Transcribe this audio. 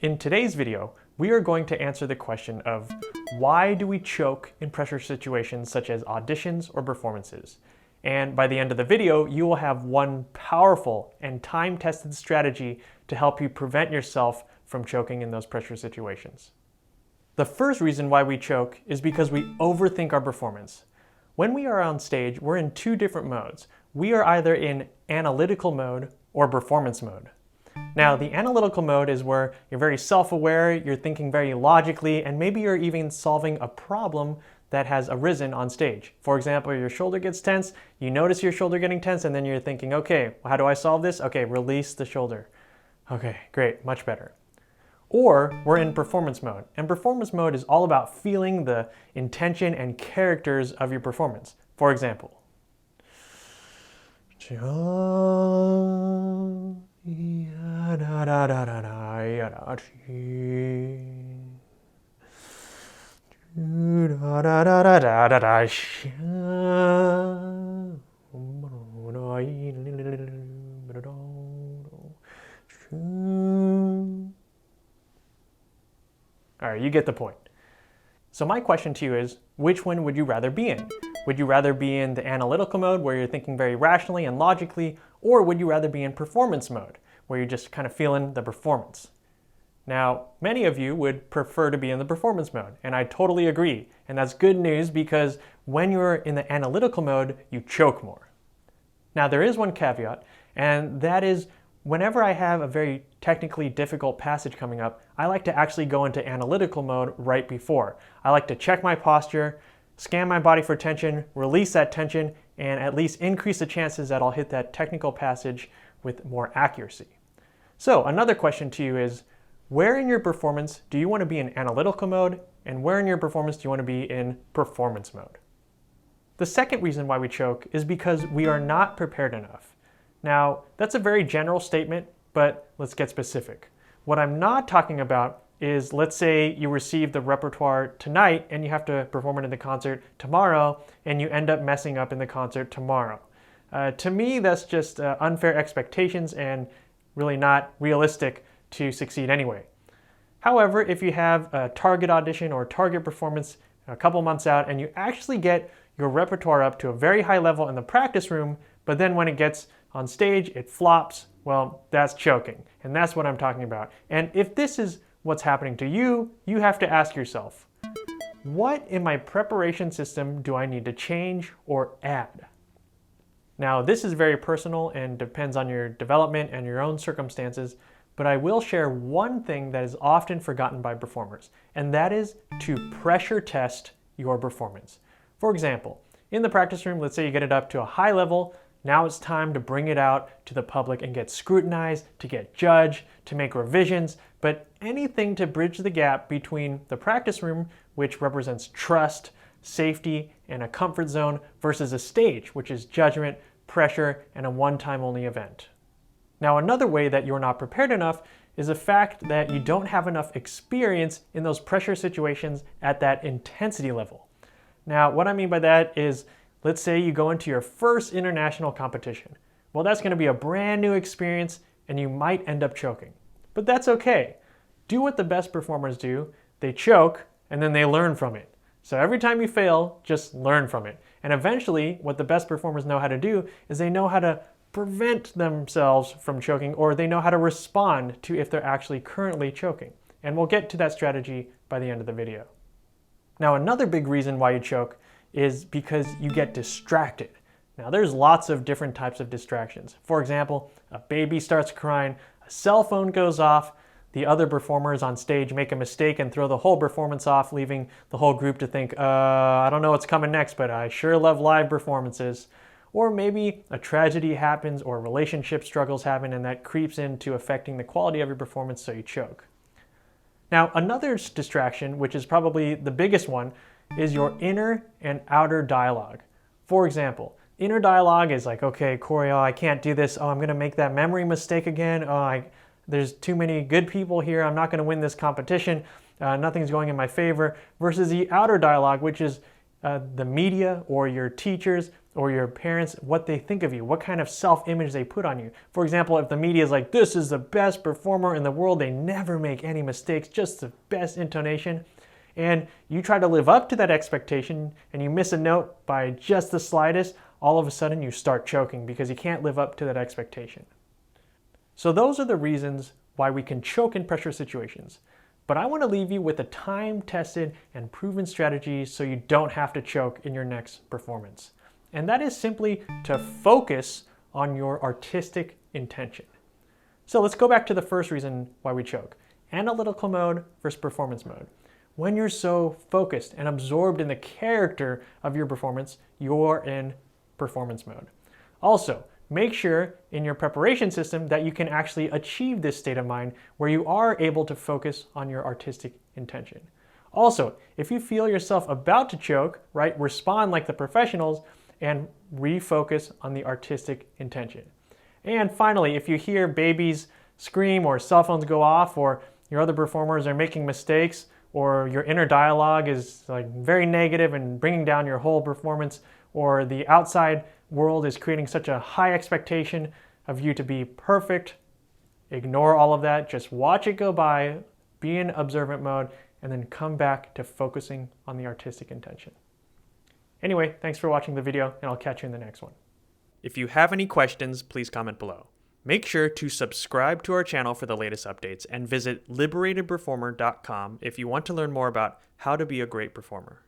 In today's video, we are going to answer the question of why do we choke in pressure situations such as auditions or performances? And by the end of the video, you will have one powerful and time-tested strategy to help you prevent yourself from choking in those pressure situations. The first reason why we choke is because we overthink our performance. When we are on stage, we're in two different modes. We are either in analytical mode or performance mode. Now, the analytical mode is where you're very self-aware, you're thinking very logically, and maybe you're even solving a problem that has arisen on stage. For example, your shoulder gets tense, you notice your shoulder getting tense, and then you're thinking, okay, how do I solve this? Okay, release the shoulder. Okay, great, much better. Or we're in performance mode, and performance mode is all about feeling the intention and characters of your performance. For example, all right, you get the point. So my question to you is, which one would you rather be in? Would you rather be in the analytical mode where you're thinking very rationally and logically, or would you rather be in performance mode where you're just kind of feeling the performance? Now, many of you would prefer to be in the performance mode, and I totally agree. And that's good news because when you're in the analytical mode, you choke more. Now, there is one caveat, and that is whenever I have a very technically difficult passage coming up, I like to actually go into analytical mode right before. I like to check my posture, scan my body for tension, release that tension, and at least increase the chances that I'll hit that technical passage with more accuracy. So another question to you is, where in your performance do you want to be in analytical mode, and where in your performance do you want to be in performance mode? The second reason why we choke is because we are not prepared enough. Now, that's a very general statement, but let's get specific. What I'm not talking about is, let's say you receive the repertoire tonight and you have to perform it in the concert tomorrow, and you end up messing up in the concert tomorrow. To me, that's just unfair expectations and really not realistic to succeed anyway. However, if you have a target audition or target performance a couple months out and you actually get your repertoire up to a very high level in the practice room, but then when it gets on stage, it flops, well, that's choking. And that's what I'm talking about. And if this is what's happening to you, you have to ask yourself, what in my preparation system do I need to change or add? Now, this is very personal and depends on your development and your own circumstances, but I will share one thing that is often forgotten by performers, and that is to pressure test your performance. For example, in the practice room, let's say you get it up to a high level. Now it's time to bring it out to the public and get scrutinized, to get judged, to make revisions, but anything to bridge the gap between the practice room, which represents trust, safety, and a comfort zone, versus a stage, which is judgment, pressure, and a one-time only event. Now, another way that you're not prepared enough is the fact that you don't have enough experience in those pressure situations at that intensity level. Now, what I mean by that is, let's say you go into your first international competition. Well, that's going to be a brand new experience and you might end up choking. But that's okay. Do what the best performers do. They choke and then they learn from it. So every time you fail, just learn from it. And eventually, what the best performers know how to do is they know how to prevent themselves from choking, or they know how to respond to if they're actually currently choking. And we'll get to that strategy by the end of the video. Now, another big reason why you choke is because you get distracted. Now, there's lots of different types of distractions. For example, a baby starts crying, a cell phone goes off, the other performers on stage make a mistake and throw the whole performance off, leaving the whole group to think, I don't know what's coming next, but I sure love live performances. Or maybe a tragedy happens or relationship struggles happen and that creeps into affecting the quality of your performance, so you choke. Now, another distraction, which is probably the biggest one, is your inner and outer dialogue. For example, inner dialogue is like, okay, Corey, I can't do this. I'm going to make that memory mistake again. There's too many good people here. I'm not going to win this competition. Nothing's going in my favor. Versus the outer dialogue, which is, the media or your teachers or your parents, what they think of you, what kind of self-image they put on you. For example, if the media is like, this is the best performer in the world, they never make any mistakes, just the best intonation, and you try to live up to that expectation and you miss a note by just the slightest, all of a sudden you start choking because you can't live up to that expectation. So those are the reasons why we can choke in pressure situations. But I want to leave you with a time-tested and proven strategy so you don't have to choke in your next performance. And that is simply to focus on your artistic intention. So let's go back to the first reason why we choke. Analytical mode versus performance mode. When you're so focused and absorbed in the character of your performance, you're in performance mode. Also, make sure in your preparation system that you can actually achieve this state of mind where you are able to focus on your artistic intention. Also, if you feel yourself about to choke, right, respond like the professionals and refocus on the artistic intention. And finally, if you hear babies scream or cell phones go off or your other performers are making mistakes or your inner dialogue is like very negative and bringing down your whole performance, or the outside world is creating such a high expectation of you to be perfect, ignore all of that. Just watch it go by, be in observant mode, and then come back to focusing on the artistic intention. Anyway, thanks for watching the video, and I'll catch you in the next one. If you have any questions, please comment below. Make sure to subscribe to our channel for the latest updates and visit LiberatedPerformer.com if you want to learn more about how to be a great performer.